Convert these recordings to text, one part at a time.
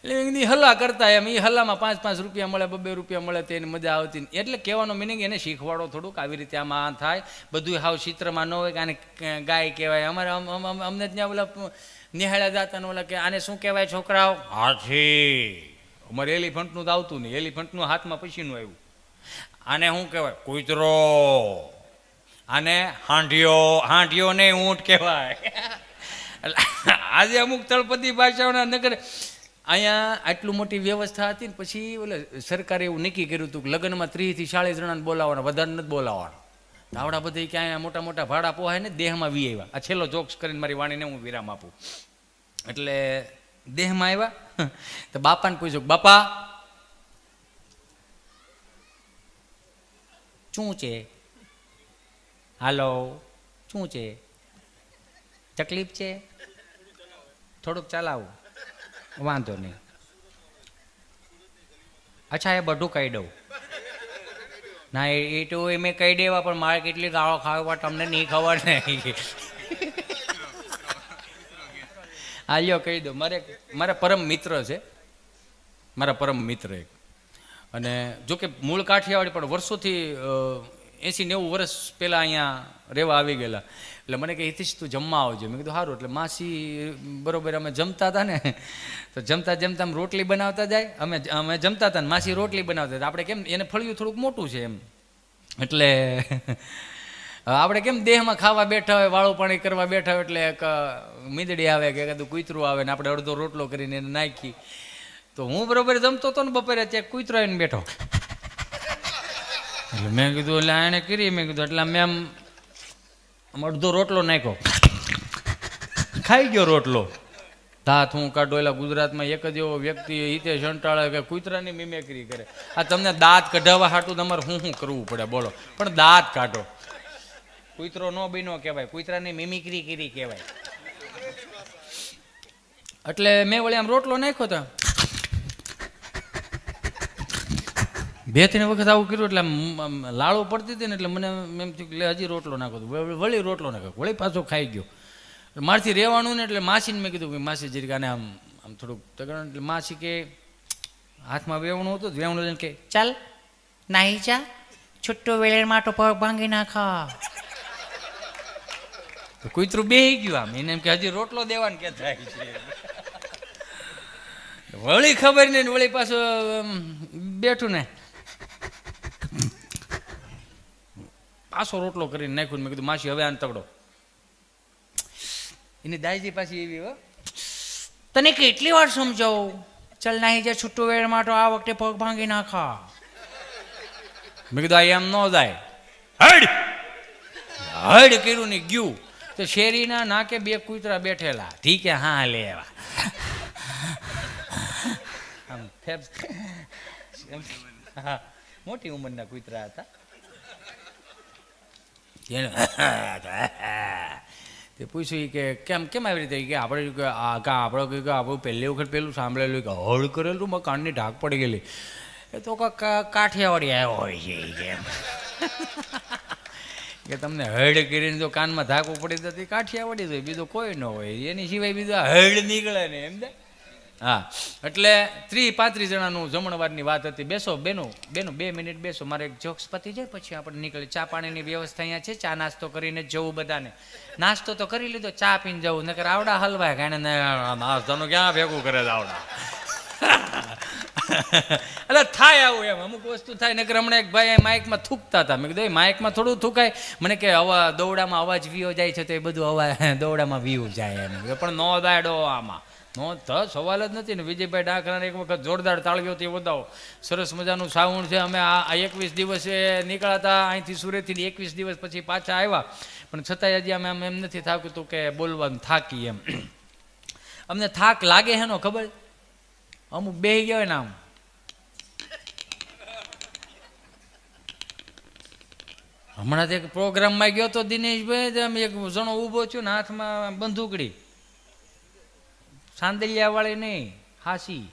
એટલે હલ્લા કરતા એમ, એ હલ્લામાં 5-5 રૂપિયા મળે, 2 રૂપિયા મળે, તેને મજા આવતી. એટલે કહેવાનો મિનિંગ એને શીખવાડો થોડુંક આવી રીતે આમાં થાય. બધું હાવ ચિત્રમાં ન હોય કે આને ગાય કહેવાય. અમારે અમને ત્યાં ઓલા નિહાળ્યા જાતા ને ઓલા કે આને શું કહેવાય છોકરાઓ? હાથી. અમારે એલિફન્ટનું જ આવતું નહીં, એલિફન્ટનું હાથમાં પછીનું આવ્યું. આને શું કહેવાય? કૂતરો. આને હાંઢિયો. હાંઢિયો ને ઊંટ કહેવાય. આજે અમુક તળપદી ભાષાઓના નગર અહીંયા આટલું મોટી વ્યવસ્થા હતી ને પછી ઓલે સરકારે એવું નક્કી કર્યું હતું કે લગ્નમાં 30 થી 40 જણાને બોલાવવાના, વધારે નથી બોલાવવાના. આવડા બધા ક્યાંય મોટા મોટા ભાડા પોહાય ને દેહમાં વી આવ્યા. આ છેલ્લો જોક્સ કરીને મારી વાણીને હું વિરામ આપું. એટલે દેહમાં આવ્યા તો બાપાને પૂછ્યું, બાપા શું છે? હાલો, શું છે? તકલીફ છે? થોડુંક ચલાવું. વાંધો નહીં. અચ્છા, એ બધું કહી દઉં. ના, એ તો મેં કહી દેવા, પણ મારે કેટલી ગાળો ખાવા તમને નહીં ખબર ને. હા લ્યો કહી દો. મારા પરમ મિત્ર છે, મારા પરમ મિત્ર એક. અને જોકે મૂળ કાઠિયાવાડી, પણ વર્ષોથી 80-90 વર્ષ પહેલાં અહીંયા રહેવા આવી ગયેલા. એટલે મને કે હિતેશ તું જમવા આવજો. મેં કીધું સારું. એટલે માસી બરોબર અમે જમતા હતા ને, તો જમતા જમતા આમ રોટલી બનાવતા જાય, અમે જમતા હતા ને માસી રોટલી બનાવતા હતા. આપણે કેમ એને ફળિયું થોડુંક મોટું છે એમ, એટલે આપણે કેમ દેહમાં ખાવા બેઠા હોય, વાળું પાણી કરવા બેઠા હોય, એટલે એક મીંદડી આવે કે કદું કૂતરું આવે ને આપણે અડધો રોટલો કરીને એને નાખી. તો હું બરોબર જમતો હતો ને બપોરે, ત્યાં કૂતરો આવીને બેઠો. એટલે મેં કીધું એટલે એને કરી, મેં કીધું એટલે મેં આમ અડધો રોટલો નાખ્યો, ખાઈ ગયો રોટલો. દાંત હું કાઢો. એલા ગુજરાતમાં એક જ એવો વ્યક્તિ હિતેશ અંટાળે કે કૂતરાની મિમેક્રી કરે. આ તમને દાંત કઢાવવા હાટું તમારે શું કરવું પડે બોલો, પણ દાંત કાઢો. કૂતરો નો બીનો કહેવાય, કૂતરાની મિમિક્રી કરી કહેવાય. એટલે મેં વળી આમ રોટલો નાખ્યો તો 2-3 વખત આવું કર્યું. એટલે લાળો પડતી હતી ને, એટલે મને એમ થયું કે હજી રોટલો નાખો. વળી રોટલો નાખ્યો, વળી પાછો ખાઈ ગયો. મારથી રહેવાનું ને, એટલે માસીને મેં કીધું કે માસી જરીક આને આમ આમ થોડુંક તગણ. એટલે માસી કે હાથમાં વેવણું હતું, વેવણું કે ચાલ નાહી જા, છૂટો વેલેરમાં તો પગ ભાંગી નાખા. તો કૂતરું બેહી ગયું આમ, એને એમ કે હજી રોટલો દેવાનું કે થાય છે. વળી ખબર નહીં, વળી પાછું બેઠું ને પાછો રોટલો કરીને નાખ્યું. મેં કીધું માસી હવે આને તગડો. એની દાઈજી પાછી એવી, હો તને કેટલી વાર સમજાવું, ચાલ નાહી જા, છૂટો વેળમાં તો આ વખતે પગ ભાંગી નાખા. મેં કીધું આ એમ ન જાય. હડ હડ કર્યું ને ગયું. તો શેરીના નાકે 2 કૂતરા બેઠેલા. ઠીક હે, હા લેવા હા, મોટી ઉંમરના કૂતરા હતા. તે પૂછ્યું કે કેમ કેમ આવી રીતે, કે આપણે આપણે આપણું પહેલી વખત પેલું સાંભળેલું કે હળ કરેલું માં કાનની ઢાક પડી ગયેલી. એ તો કાઠિયાવાડી આવ્યો હોય છે કેમ કે તમને હળ કરીને જો કાનમાં ધાકવું પડી જતી કાઠિયાવાડી હોય, બીજો કોઈ ન હોય. એની સિવાય બીજો હળ નીકળે ને એમ ને. હા, એટલે 30-35 જણાનું જમણવારની વાત હતી. બેસો બેનો 2 મિનિટ બેસો, મારે એક જોક્સ પતી જાય પછી આપણે નીકળી. ચા પાણીની વ્યવસ્થા અહીંયા છે, ચા નાસ્તો કરીને જવું બધાને. નાસ્તો તો કરી લીધો, ચા પીને જવું. નકર આવડા હલવાય કાંઈ નાસ્તાનું ક્યાં ભેગું કરે છે આવડા. એટલે થાય આવું એમ, અમુક વસ્તુ થાય. નકર હમણાં એક ભાઈ માઇકમાં થૂકતા હતા. મેં કીધું માઇકમાં થોડું થૂકાય. મને કે દોડામાં અવાજ વીયો જાય છે, તો એ બધું અવાજ દોડામાં વીવું જાય એમ. પણ નો દાડો આમાં નો સવાલ જ નથી ને. વિજયભાઈ ડાકરાને એક વખત જોરદાર તાળીઓથી વધાવો. સરસ મજાનું સાઉન્ડ છે. અમે આ 21 દિવસે નીકળ્યા અહીંથી સુરતથી. 21 દિવસ પછી પાછા આવ્યા, પણ છતાંય હજી અમે એમ નથી થાકતું કે બોલવાનું થાકી એમ. અમને થાક લાગે હેનો ખબર, અમુક બેહી ગયા હોય ને આમ. હમણાં એક પ્રોગ્રામમાં ગયો તો દિનેશભાઈ, એક જણો ઊભો છું ને હાથમાં બંદૂકડી, સાંદલિયા વાળી નહીં, હાસી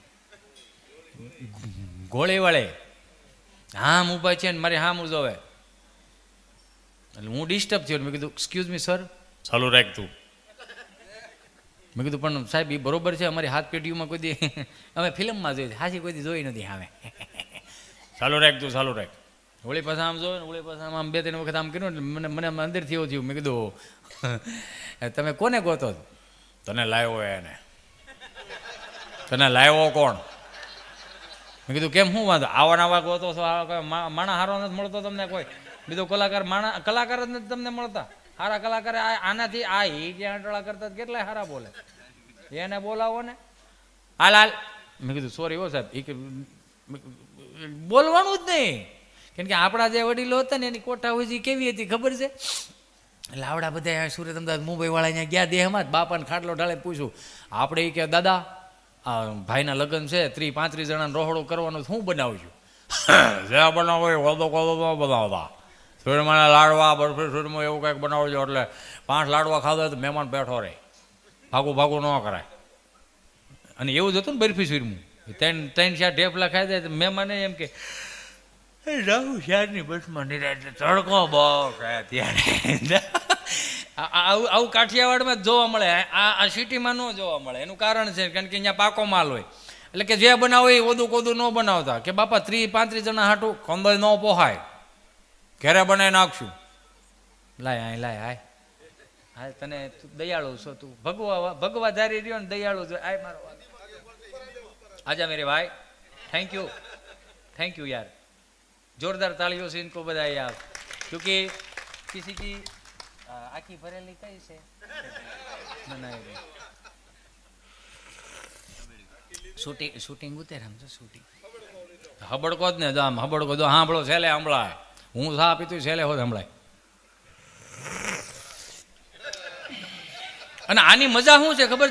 ગોળી વાળે. હામ ઊભા છે ને મારે હામ જોવે. એટલે હું ડિસ્ટર્બ થયો. મેં કીધું એક્સક્યુઝ મી સર. ચાલુ રાખ તું. મેં કીધું પણ સાહેબ એ બરોબર છે, અમારી હાથ પેઢીઓમાં કોઈ દી અમે ફિલ્મમાં જોઈ હાજી કોઈ દી જોઈ નથી આવે. ચાલુ રાખ તું ચાલુ રાખ. હોળી પાછા આમ જોયું ને હોળી પાછા આમ 2-3 વખત આમ કર્યું ને મને અંદરથી એવું થયું. મેં કીધું તમે કોને ગોતો? તને લાવ્યો એને. તને લાવ્યો કોણ? મેં કીધું કેમ શું વાંધો? આવા ગોતો છો? માણા હારો નથી મળતો તમને કોઈ? બીજો કલાકાર કલાકાર જ નથી તમને મળતા? સારા કલાકાર આનાથી આ જ્યાં ટોળા કરતા કેટલાય સારા બોલે, એને બોલાવો ને. હાલ હાલ. મેં કીધું સોરી હો સાહેબ, બોલવાનું જ નહીં. કેમ કે આપણા જે વડીલો હતા ને એની કોઠા હોય કેવી હતી ખબર છે? એટલે આવડા બધા સુરત અમદાવાદ મુંબઈ વાળા અહીંયા ગયા દેહમાં જ બાપાને ખાટલો ઢાળે પૂછ્યું. આપણે એ કે દાદા આ ભાઈના લગ્ન છે 30-35 જણાને રોહડો કરવાનો શું બનાવશું? જે બનાવો એ વધો કોદો ન બનાવતા, સુરમાના લાડવા બરફી સુરમાં એવું કંઈક બનાવજો એટલે 5 લાડવા ખાધા તો મહેમાન બેઠો રહે, ભાગું ન કરાય. અને એવું જ હતું ને બરફી સુરમું 3-4 ઢેફલા ખાઈ જાય તો મહેમાને એમ કે રાહુ શહેરની બસમાં નિરાતે તડકો બહુ થાય ત્યારે. આવું કાઠિયાવાડમાં જ જોવા મળે, આ સિટીમાં ન જોવા મળે. એનું કારણ છે કારણ કે અહીંયા પાકો માલ હોય એટલે કે જે બનાવો એ ઓદું કોદું ન બનાવતા. કે બાપા 30-35 જણા હાટું કંદોય ન પોહાય, ઘરે બનાવી નાખશું. લાય હાય હાય તને દયાળુ છો તું, ભગવા ધારી રહ્યો ને દયાળુ છો. આય મારો આજા મેરે ભાઈ, थैंक यू यार, जोरदार तालियों से इनको बधाई आप, क्योंकि किसी की आँखी भरेली कई से बनाएगी. શૂટિંગ ઉતરે આમ તો શૂટિંગ હબડકો જ ને આમ હબડકો જો સાંભળો છેલ્લે હમણાં હું સા પીતું છેલ્લે હોત હમણાં. અને આની મજા શું છે ખબર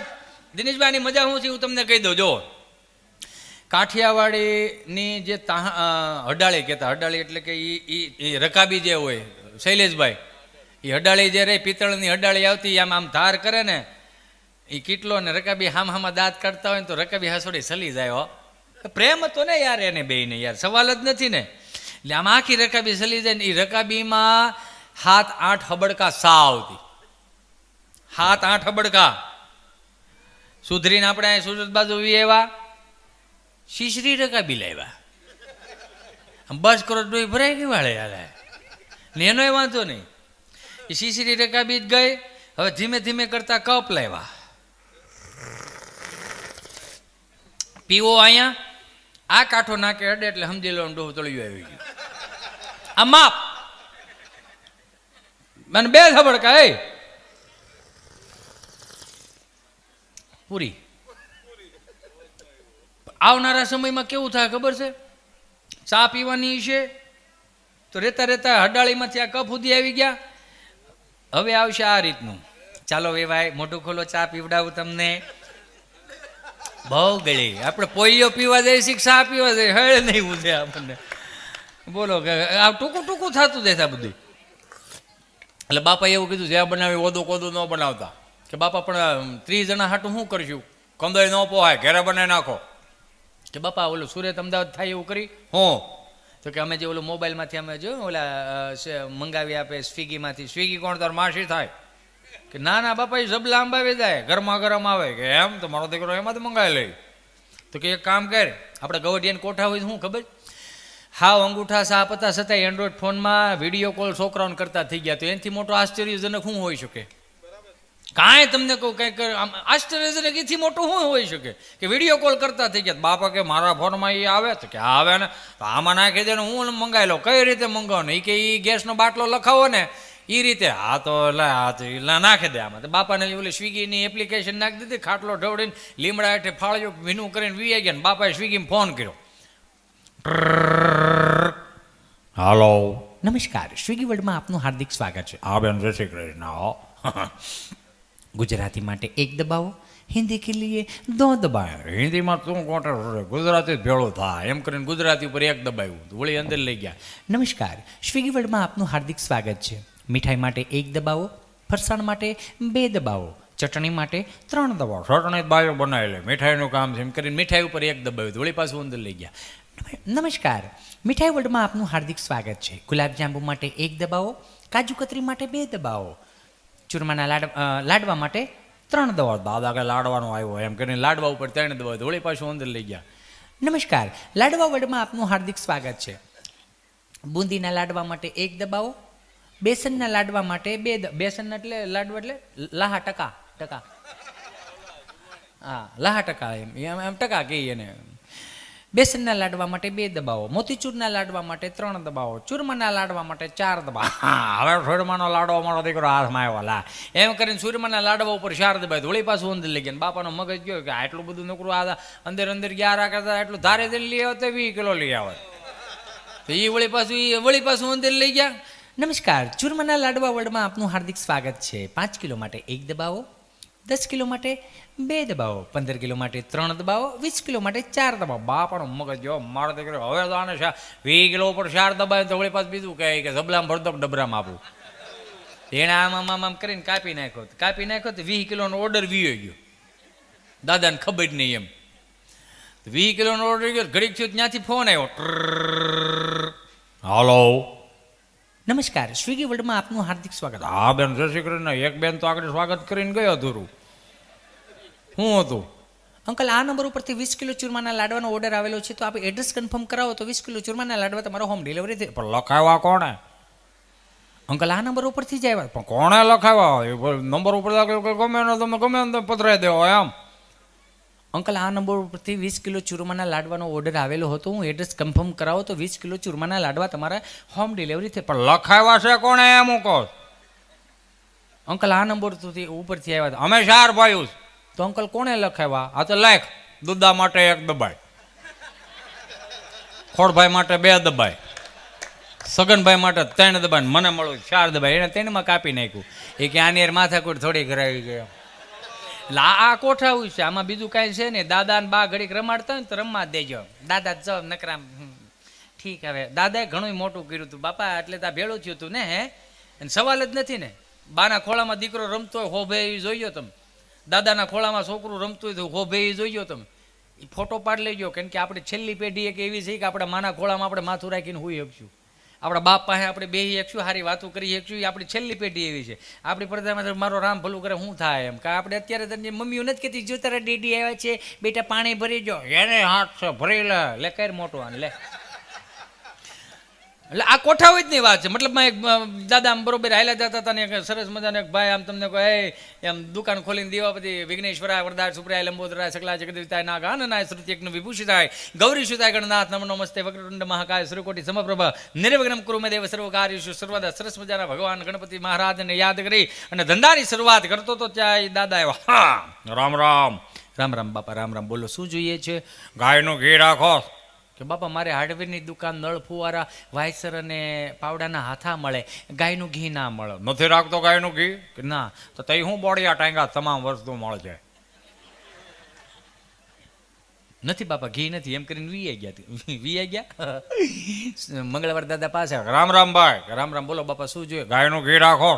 દિનેશભાઈ? આની મજા શું છે હું તમને કહી દઉં. જો કાઠિયાવાડીની જે હડાળી કહેતા, હડાળી એટલે કે એ રકાબી જે હોય શૈલેષભાઈ, એ હડાળી જે રહી પિત્તળની હડાળી આવતી આમ આમ ધાર કરે ને એ કીટલો ને રકાબી હામાં દાંત કાઢતા હોય ને તો રકાબી હાસોડી સલી જાય. હો પ્રેમ હતો ને યાર એને બેયને, યાર સવાલ જ નથી ને. એટલે આમ આખી રકાબી સલી જાય ને એ રકાબીમાં 7-8 હબડકા સા આવતી, 7-8 હબડકા સુધરીને આપણે સુરત બાજુ એવા શીશરી રકાબી લાવ્યા. બસ કરોડ ડોઈ ભરાઈ ગઈ વાળે યાર ને એનોય વાંધો નહીં. એ શીશરી રકાબી જ ગઈ. હવે ધીમે ધીમે કરતા કપ લાવ્યા. પીવો અહીંયા આ કાંઠો નાકે અડે એટલે સમજી લો ડોહ તળિયું આવી ગયું. આ માપ મને 2 હબડકા એ પૂરી. આવનારા સમયમાં કેવું થાય ખબર છે? ચા પીવાની છે તો રેતા રેતા હડાળીમાંથી આ કપ સુધી આવી ગયા. હવે આવશે આ રીતનું, ચાલો વેવાય મોઢું ખોલો, ચા પીવડાવું તમને. બહુ ગળી આપણે પોલિયો પીવા જઈએ, શિક્ષા પીવા જઈએ, હળ નહીં ઉધે આપણને. બોલો કે આ ટૂંકું થતું દેતા બધું. એટલે બાપા એવું કીધું જ્યાં બનાવી ઓદું કોદું ન બનાવતા. કે બાપા પણ 30 જણા હાટું શું કરશું? કંદોય ન પોહાય, ઘરે બનાવી નાખો. કે બાપા ઓલું સુરત અમદાવાદ થાય એવું કરી હું તો કે અમે જે ઓલું મોબાઈલમાંથી અમે જોયું ઓલા મંગાવી આપે સ્વિગીમાંથી. સ્વિગી કોણ તાર માસી થાય? કે ના ના બાપા એ જબલા અંબાવી જાય, ગરમા ગરમ આવે. કે એમ તો મારો દીકરો એમાં તો મંગાવી લઈ. તો કે એક કામ કર, આપણે ગવડિયાને કોઠા હોય શું ખબર? હાવ અંગૂઠા સા પતા છતાંય એન્ડ્રોઈડ ફોનમાં વિડીયો કોલ છોકરાઓને કરતા થઈ ગયા. તો એનાથી મોટો આશ્ચર્યજનક શું હોઈ શકે? કાંઈ તમને કહું કંઈક આશ્ચર્યજનક એથી મોટું શું હોઈ શકે કે વિડીયો કોલ કરતા થઈ ગયા. બાપા કે મારા ફોનમાં એ આવે તો કે આવે ને તો આમાં નાખી દે ને હું મંગાવી લઉં. કઈ રીતે મંગાવો ને એ કે એ ગેસનો બાટલો લખાવો ને એ રીતે. હા તો નાખી દે આમાં. તો બાપાને ઓલી સ્વિગીની એપ્લિકેશન નાખી દીધી, ખાટલો ઢવડીને લીમડા હેઠે ફાળ્યો, ભીનું કરીને વી ગયા ને બાપાએ સ્વિગીમાં ફોન કર્યો. હાલો નમસ્કાર, સ્વિગી વર્લ્ડમાં આપનું હાર્દિક સ્વાગત છે. હા બેન જય શ્રી કૃષ્ણ. ગુજરાતી માટે 1 દબાવો, હિન્દી કે લીએ 2 દબાવો. હિન્દીમાં તું કોટર ગુજરાતી ભેળો થાય એમ કરીને ગુજરાતી ઉપર 1 દબાવ્યું, વળી અંદર લઈ ગયા. નમસ્કાર, સ્વિગી વર્લ્ડમાં આપનું હાર્દિક સ્વાગત છે. મીઠાઈ માટે 1 દબાવો, ફરસાણ માટે 2 દબાવો, ચટણી માટે 3 દબાવો. ચટણી બાયો બનાવી લે, મીઠાઈનું કામ છે એમ કરીને મીઠાઈ ઉપર 1 દબાવ્યું, વળી પાછું અંદર લઈ ગયા. નમસ્કાર, મીઠાઈ વર્લ્ડમાં આપનું હાર્દિક સ્વાગત છે. ગુલાબજાંબુ માટે 1 દબાવો, કાજુ કતરી માટે 2 દબાવો, ચૂરમાના લાડવા માટે 3 દબાવો. દાદા કે લાડવાનો આવ્યો એમ કરીને લાડવા ઉપર 3 દબાવો. વળી પાછું અંદર લઈ ગયા. નમસ્કાર, લાડવા વર્લ્ડમાં આપનું હાર્દિક સ્વાગત છે. બુંદીના લાડવા માટે 1 દબાવો, બેસનના લાડવા માટે 2. બેસન એટલે લાડવા એટલે લાહા ટકા હા લાહા ટકા એમ ટકા કહીએ એને. બેસનના લાડવા માટે 2 દબાવો, મોતીચૂરના લાડવા માટે 3 દબાવો, ચૂરમાના લાડવા માટે 4 દબાવો. હવે ચૂરમાનો લાડવો મારો દીકરો હાથમાં આવ્યો લા એમ કરીને ચૂરમાના લાડવા ઉપર 4 દબાય. વળી પાછું અંદર લઈ ગયા. બાપાનો મગજ ગયો કે આટલું બધું નોકરું આ અંદર ગયા રાખતા એટલું ધારે દઈને લઈ આવે તો 20 કિલો લઈ આવે. તો એ વળી પાછું અંદર લઈ ગયા. નમસ્કાર, ચૂરમાના લાડવા વર્લ્ડમાં આપનું હાર્દિક સ્વાગત છે. 5 કિલો માટે 1 દબાવો, 10 કિલો માટે 2 દબાવો, 15 કિલો માટે 3 દબાવો, 20 કિલો માટે 4 દબાવો. બાપાનો મગજ જો મારો દીકરો હવે તો આને 20 કિલો ઉપર 4 દબાવે તો વળી પાછું બીજું કહે કે જબલામાં ભરતો ડબરામાં આપું. એને આમ કરીને કાપી નાખ્યો તો 20 કિલોનો ઓર્ડર વીયો ગયો. દાદાને ખબર જ નહીં એમ. 20 કિલોનો ઓર્ડર ગયો. ઘડીક થયું ત્યાંથી ફોન આવ્યો. હાલો, નમસ્કાર, સ્વિગી વર્લ્ડમાં આપનું હાર્દિક સ્વાગત. હા બેન, જય શ્રી કૃષ્ણ. એક બેન તો આગળ સ્વાગત કરીને ગયો ધૂરું. શું હતું? અંકલ, આ નંબર ઉપરથી 20 કિલો ચૂરમાના લાડવાનો ઓર્ડર આવેલો છે, તો આપ એડ્રેસ કન્ફર્મ કરાવો તો 20 કિલો ચૂરમાના લાડવા તમારો હોમ ડિલિવરી થઈ. પણ લખાવ્યા કોણે? અંકલ, આ નંબર ઉપરથી જ આવ્યા. પણ કોણે લખાવ્યા? નંબર ઉપર તમે ગમે પધરાઈ દેવો એમ. અંકલ, આ નંબર ઉપરથી 20 કિલો ચૂરમાના લાડવાનો ઓર્ડર આવેલો હતો. હું એડ્રેસ કન્ફર્મ કરાવો તો 20 કિલો ચૂરમાના લાડવા તમારા હોમ ડિલિવરી થઈ. પણ લખાવ્યા છે કોણે એમ કહો? અંકલ, આ નંબર ઉપરથી આવ્યા હતા. અમે 4 ભાઈઓ. તો અંકલ કોણે લખાવ્યા? આ તો લાખ. દુદા માટે 1 દબાય, ખોડભાઈ માટે 2 દબાય, સગનભાઈ માટે 3 દબાય, મને મળ્યું 4 દબાય. એને 3માં કાપી નાખ્યું. એ કે આની માથાકૂટ થોડી કરાવી ગયો. એટલે આ કોઠાવું છે, આમાં બીજું કાંઈ છે ને. દાદા ને બા ઘડીક રમાડતા હોય ને તો રમવા દેજો. દાદા જ નકરા ઠીક. હવે દાદાએ ઘણું મોટું કર્યું હતું બાપા, એટલે ત્યાં ભેળું થયું હતું ને. હે, અને સવાલ જ નથી ને. બાના ખોળામાં દીકરો રમતો હોય હોભે એ જોઈજો તમે. દાદાના ખોળામાં છોકરું રમતું હોય તો હોભે એ જોઈજો તમે. એ ફોટો પાડ લેજો. કેમ કે આપણે છેલ્લી પેઢી એક એવી છે કે આપણા માના ખોળામાં આપણે માથું રાખીને હોઈ શકશું. આપણા બાપ પાસે આપણે બેસી શકશું, સારી વાતો કરી શકશું. એ આપણી છેલ્લી પેઢી એવી છે. આપણી પડદામાં મારો રામ ભલું કરે શું થાય એમ. કે આપણે અત્યારે તને મમ્મીઓ નથી કહેતી જો તારા ડેડી આવ્યા છે બેટા પાણી ભરી જો. એને હાથ છે ભરી લે કર મોટો આને લે. એટલે આ કોઠાઓ જ ની વાત છે. મતલબમાં એક દાદા આમ બરોબર હાલ્યા જતા હતા ને એક સરસ મજાનો એક ભાઈ આમ તમને કહે એમ દુકાન ખોલીને દીવાપતિ વિઘ્નેશ્વરાય વરદાય સુપ્રાય લંબોદરાય સકલા જગદીતાય નાગાનનાય શ્રુતિયજ્ઞ વિભૂષિતાય ગૌરી સુતાય ગણનાથ નમો નમસ્તે વક્રતુંડ મહાકાય સૂર્યકોટી સમપ્રભ નિર્વિઘ્નમ કુરુ મે દેવ સર્વ કાર્યેષુ સર્વદા. સરસ મજાના ભગવાન ગણપતિ મહારાજને યાદ કરી અને ધંધાની શરૂઆત કરતો તો ત્યાં દાદા આવ્યા. રામ રામ. રામ રામ બાપા, રામ રામ. બોલો શું જોઈએ છે? ગાયનું ઘી રાખો. કે બાપા મારે હાર્ડવેરની દુકાન, નળ ફુવારા, વાયસર અને પાવડાના હાથા મળે, ગાયનું ઘી ના મળે. નથી રાખતો ગાયનું ઘી? કે ના. તો તઈ હું બોડિયા ટાંગા તમામ વસ્તુ મળશે. નથી બાપા ઘી નથી એમ કરીને વી ગયા. મંગળવાર દાદા પાસે રામ રામ ભાઈ. રામ રામ. બોલો બાપા શું જોઈએ? ગાયનું ઘી રાખો.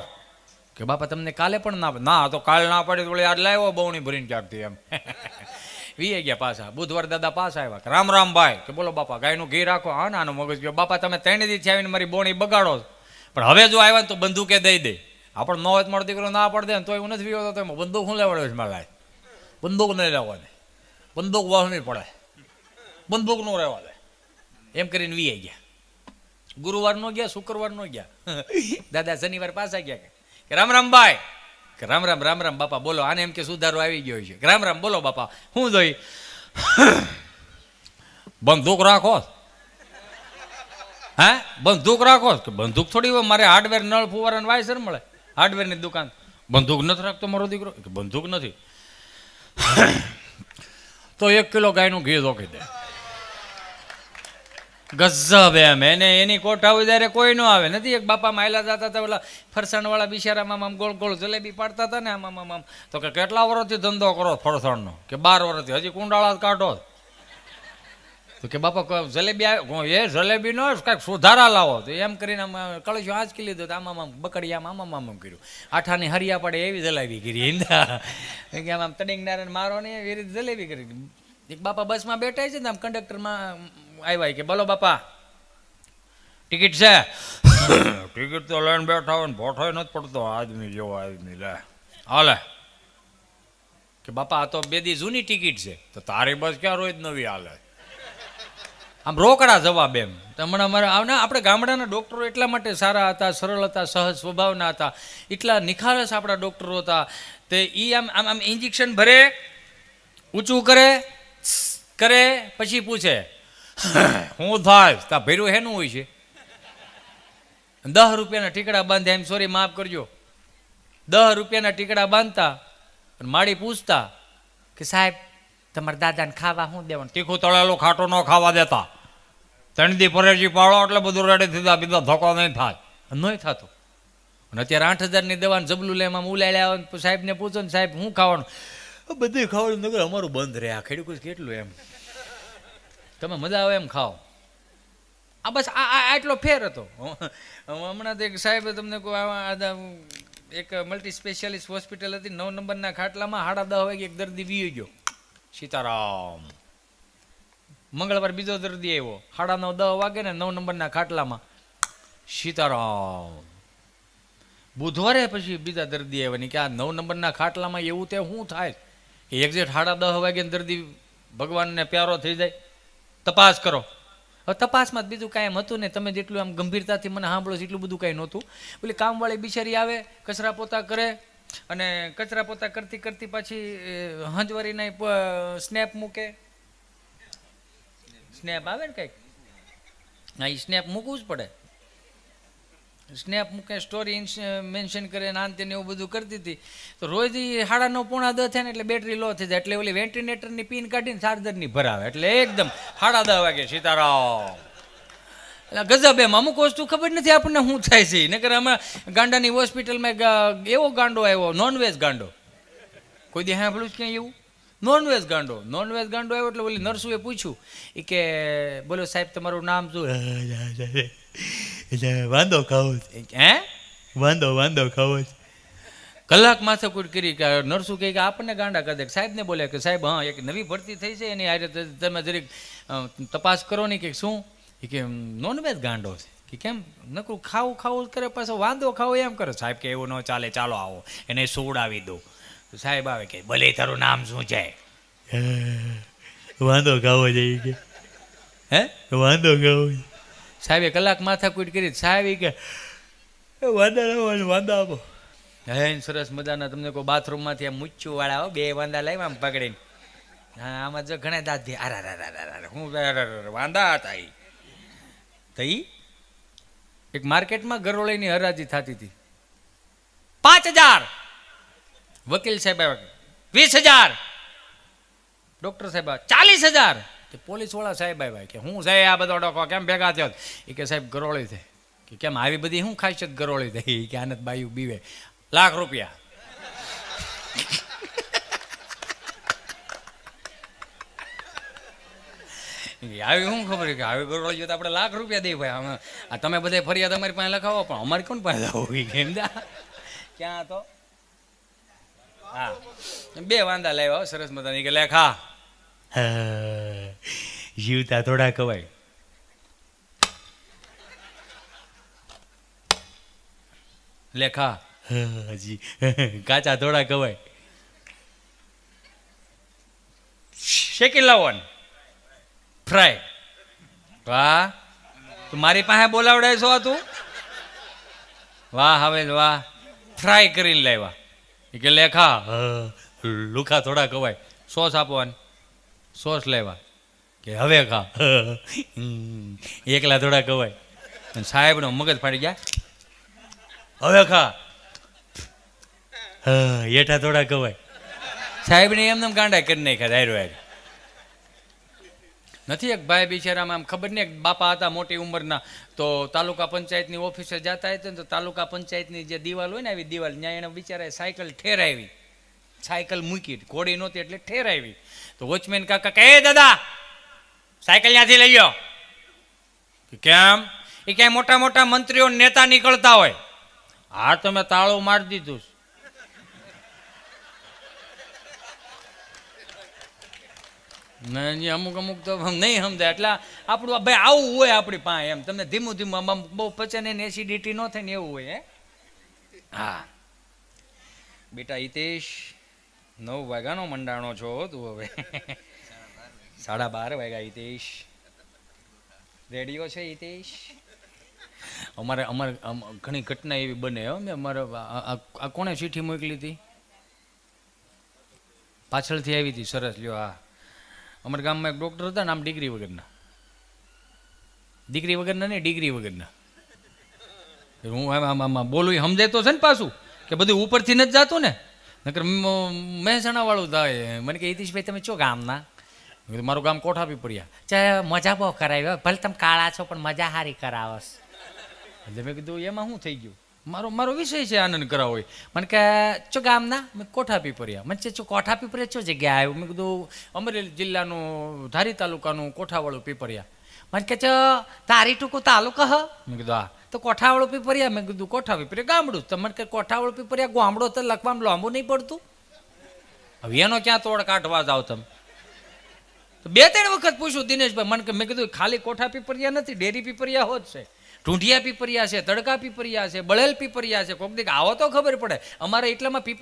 કે બાપા તમને કાલે પણ ના તો કાલે ના પડી તો આજ લાવ્યો બહુણી ભરીને ક્યાંકથી એમ. વી ગયા પાછા. બુધવાર દાદા પાછા આવ્યા. રામ રામ ભાઈ. કે બોલો બાપા ગાયનું ઘી રાખો. હા નાનો મગજ ગયો. બાપા તમે 3 દી આવીને મારી બોણી બગાડો. પણ હવે જો આવ્યા ને તો બંદૂકે દઈ દે. આપણે ન હોય મારો દીકરો ના પડે ને તો એવું નથી પીવો તો બંદૂક શું લેવાડ્યો છે મારા? બંદૂક નહીં લેવાની. બંદૂક વાહની પડે. બંદૂક નો રહેવા દે એમ કરીને વી ગયા. ગુરુવાર નો ગયા, શુક્રવાર નો ગયા. દાદા શનિવાર પાછા ગયા. કે રામ રામ ભાઈ. કે રામ રામ. રામ રામ બાપા. બોલો. આને એમ કે સુધારો આવી ગયો છે. રામ રામ. બોલો બાપા શું જોઈ? બંદૂક રાખો. હા બંદૂક રાખો. કે બંદૂક થોડી હોય મારે હાર્ડવેર નળ ફુવારા ને વાયસર મળે. હાર્ડવેરની દુકાન. બંદૂક નથી રાખતો મારો દીકરો? કે બંદૂક નથી. તો 1 કિલો ગાયનું ઘી જોખી દે. ગજબ એમ. એની કોઠા ત્યારે કોઈ ન આવે નથી. એક બાપા માયલા જતા હતા ઓલા ફરસાણ વાળા બિચારામાં આમ ગોળ ગોળ જલેબી પાડતા હતા ને આમ. તો કે કેટલા વર્ષથી ધંધો કરો ફરસાણનો? કે 12 વર્ષથી. હજી કુંડાળા કાઢો. તો કે બાપા જલેબી આવે એ જલેબી નો કાંઈક સુધારા લાવો. તો એમ કરીને આમ કળશો આંચકી લીધો. આમ બકડિયા આમ કર્યું. આઠાની હરિયા પડે એવી જલેબી કરી. કે આમ તડિંગ નારાયણ મારો ને એવી રીતે જલેબી કરી. એક બાપા બસમાં બેઠા છે ને આમ કંડક્ટરમાં આવ્યા કે બોલો બાપા ટિકિટ છે? ટિકિટ તો લઈને બેઠા હોય ને ભોઠો નથી પડતો આદમી જેવો આદમી લે હાલે કે બાપા આ તો 2 દી જૂની ટિકિટ છે. તો તારી બસ ક્યાં રોજ નવી હાલે? આમ રોકડા જવાબ એમ. હમણાં આપણે ગામડાના ડૉક્ટરો એટલા માટે સારા હતા, સરળ હતા, સહજ સ્વભાવના હતા, એટલા નિખાલસ આપણા ડૉક્ટરો હતા. તે એ આમ આમ આમ ઇન્જેક્શન ભરે, ઊંચું કરે પછી પૂછે હું થાય તા ભર્યું હેનું હોય છે? 10 રૂપિયાના ટીકડા બાંધે. એમ સોરી માફ કરજો, 10 રૂપિયાના ટીકડા બાંધતા અને માડી પૂછતા કે સાહેબ તમારા દાદાને ખાવા શું દેવાનું? તીખું તળેલું ખાટું ન ખાવા દેતા. 3 દી પરેજી પાડો એટલે બધું રેડી થતા, બીજા ધોકો નહીં થાય. નહીં થતો. અને અત્યારે 8,000ની દવાનું જબલું લે એમાં ઉલાડ્યા આવે. સાહેબને પૂછો ને સાહેબ શું ખાવાનું? બધું ખાવાનું નગર અમારું બંધ રહે. આ ખેડૂત કેટલું એમ તમે મજા આવે એમ ખાઓ. આ બસ આટલો ફેર હતો. હમણાં તો એક સાહેબે તમને એક મલ્ટી સ્પેશિયાલિસ્ટ હોસ્પિટલ હતી, 9 નંબરના ખાટલામાં 10:30 વાગે એક દર્દી વી ગયો. સીતારામ. મંગળવાર બીજો દર્દી આવ્યો, 9:30 વાગે ને 9 નંબરના ખાટલામાં. સીતારામ. બુધવારે પછી બીજા દર્દી આવ્યા ને કે આ 9 નંબરના ખાટલામાં એવું તે શું થાય કે એક્ઝેક્ટ 10:30 વાગે દર્દી ભગવાનને પ્યારો થઈ જાય? તપાસ કરો. હવે તપાસમાં બીજું કાંઈ એમ હતું ને, તમે જેટલું આમ ગંભીરતાથી મને સાંભળો છો એટલું બધું કાંઈ નહોતું. પેલી કામવાળી બિચારી આવે, કચરા પોતા કરે, અને કચરા પોતા કરતી કરતી પાછી હંજવારીના સ્નેપ મૂકે. સ્નેપ આવે ને કંઈક, હા એ સ્નેપ મૂકવું જ પડે. સ્નેપ મૂકે, સ્ટોરી મેન્શન કરે ને આંતે એવું બધું કરતી હતી. તો રોજ 9:30 પોણા 10 થાય ને એટલે બેટરી લો થઈ જાય, એટલે ઓલી વેન્ટિલેટરની પિન કાઢીને ચાર્જરની ભરાવે, એટલે એકદમ 10:30 વાગે સીતારામ. એટલે ગજબ એમ. અમુક વસ્તુ ખબર નથી આપણને શું થાય છે. નકર હમણાં ગાંડાની હોસ્પિટલમાં એવો ગાંડો આવ્યો, નોનવેજ ગાંડો. કોઈ દી સાંભળ્યું જ ક્યાંય એવું? નોનવેજ ગાંડો આવ્યો. એટલે ઓલી નર્સુએ પૂછ્યું એ કે બોલો સાહેબ તમારું નામ શું? વાંધો ખાવો. હે વાંધો ખાવો. કલાક માથાકૂટ કરી કે નર્સુ કહે કે આપણને ગાંડા કરી દે. સાહેબને બોલે કે સાહેબ હા એક નવી ભરતી થઈ છે એની હારે તમે જરીક તપાસ કરો ને. કે શું? એ કે નોનવેજ ગાંડો છે. કે કેમ? નકરું ખાવું કરે પાછો વાંધો ખાવો એમ કરે. સાહેબ કે એવું ન ચાલે, ચાલો આવો એને સોડાવી દો. તો સાહેબ આવે કે ભલે તારું નામ શું છે? વાંધો ખાવો જાય કે હે વાંધો ખાવો. સાહેબે કલાક માથાકૂટ કરી. સાહેબ કે વાંધા આપો. હે સરસ મજાના તમને કોઈ બાથરૂમમાંથી આમ મૂચ્યું વાળા હો, 2 વાંદા લાવ્યા આમ પકડીને. હા આમાં જો ઘણા દાંત દે. હું વાંદા હતા. તઈ એક માર્કેટમાં ગરોળીની હરાજી થતી હતી. 5,000 વકીલ સાહેબ આવ્યા, 20,000 ડોક્ટર સાહેબ 40,000. કે પોલીસ વાળા સાહેબ આવ્યા કે હું સાહેબ આ બધો ડોકો કેમ ભેગા થયો? એ કે સાહેબ ગરોળી છે. કે કેમ આવી બધી શું ખાસિયત ગરોળી થઈ? કે આનંદ બાયુ બીવે. ₹1,00,000. આવી શું ખબર કે આવી ગરોળી તો આપણે ₹1,00,000 દઈ ભાઈ. આ તમે બધા ફરિયાદ અમારી પાસે લખાવો, પણ અમારી કોણ પાસે હોવી કેમ દા ક્યાં હતો? હા 2 વાંદા લાવ્યા સરસ મજાની. કે લેખા જીવતા થોડા કવાય. લેખા હજી કાચા થોડા કવાય. શેકી લાવો ફ્રાય. વાહ તું મારી પાસે બોલાવડાય છો તું? વાહ હવે વાહ. ફ્રાય કરીને લાવ્યા. કે લેખા લુખા થોડા કવાય. સોસ આપવાની. સોસ લેવા. કે હવે ખા. એકલા થોડા કવાય. સાહેબનો મગજ ફાડી ગયા. હવે ખા. હેઠા થોડા કવાય. સાહેબને એમને ગાંડા કરી નાખ્યા ધાર્યો હારે. નથી એક ભાઈ બિચારામાં આમ ખબર નહીં, બાપા હતા મોટી ઉંમરના, તો તાલુકા પંચાયતની ઓફિસે જતા હતા ને તો તાલુકા પંચાયતની જે દિવાલ હોય ને આવી દિવાલ ત્યાં એને બિચારાએ સાયકલ ઠેરાવી. સાયકલ મૂકી, ઘોડી નહોતી એટલે ઠેરાવી. તો વોચમેન કાકા કહે દાદા સાયકલ ત્યાંથી લઈ ગયો. કેમ? એ ક્યાંય મોટા મોટા મંત્રીઓ નેતા નીકળતા હોય. હા તમે તાળું મારી દીધું. અમુક તો નહીં સમજાય. એટલે આપણું ભાઈ આવું હોય આપણી પાસે એમ. તમને ધીમું ધીમું બહુ પચન એને એસિડિટી ન થાય ને એવું હોય. હે હા બેટા હિતેશ 9 વાગ્યાનો મંડાણો છો તું હવે 12:30 વાગ્યા હિતેશ રેડિયો છે હિતેશ અમારે ઘણી ઘટના એવી બને હો મેં અમારે આ કોણે ચીઠી મોકલી હતી પાછળથી આવી હતી સરસ લ્યો હા અમારા ગામમાં એક ડૉક્ટર હતા ને આમ ડિગ્રી વગરના નહીં ડિગ્રી વગરના હું આમાં બોલું એ સમજાય તો છે ને પાછું કે બધું ઉપરથી નથી જતું ને નકર મહેસાણા વાળું થાય મને કે હિતેશભાઈ તમે ચો ગામના મારું ગામ કોઠાપી પડ્યા ચાહે મજા બહુ કરાવી ભલે તમે કાળા છો પણ મજા સારી કરાવસ એટલે મેં કીધું એમાં શું થઈ ગયું મારો વિષય છે આનંદ કરાવો હોય મને કે ચો ગામના મેં કોઠાપી પડ્યા મને ચો કોઠાપી પડ્યા ચો જગ્યા આવ્યું મેં કીધું અમરેલી જિલ્લાનું ધારી તાલુકાનું કોઠાવાળું પીપરિયા મને કે ચો તારી ટૂંકું તાલુકા હ મેં કીધું હા તો કોઠાવાળું પીપરિયા મેં કીધું કોઠા પીપરિયા ગામડું તો મને કે કોઠાવાળું પીપરિયા ગામડો તો લખવામાં લાંબુ નહીં પડતું હવે એનો ક્યાં તોડ કાઢવા જાવ તમે તો 2-3 વખત પૂછ્યું દિનેશભાઈ મને કે મેં કીધું ખાલી કોઠા પીપરિયા નથી ડેરી પીપરિયા હોત છે ઢૂંઢિયા પીપરિયા છે તડકા પીપરિયા છે બળેલ પીપરિયા છે કોક દીક આવો તો ખબર પડે અમારે એટલામાં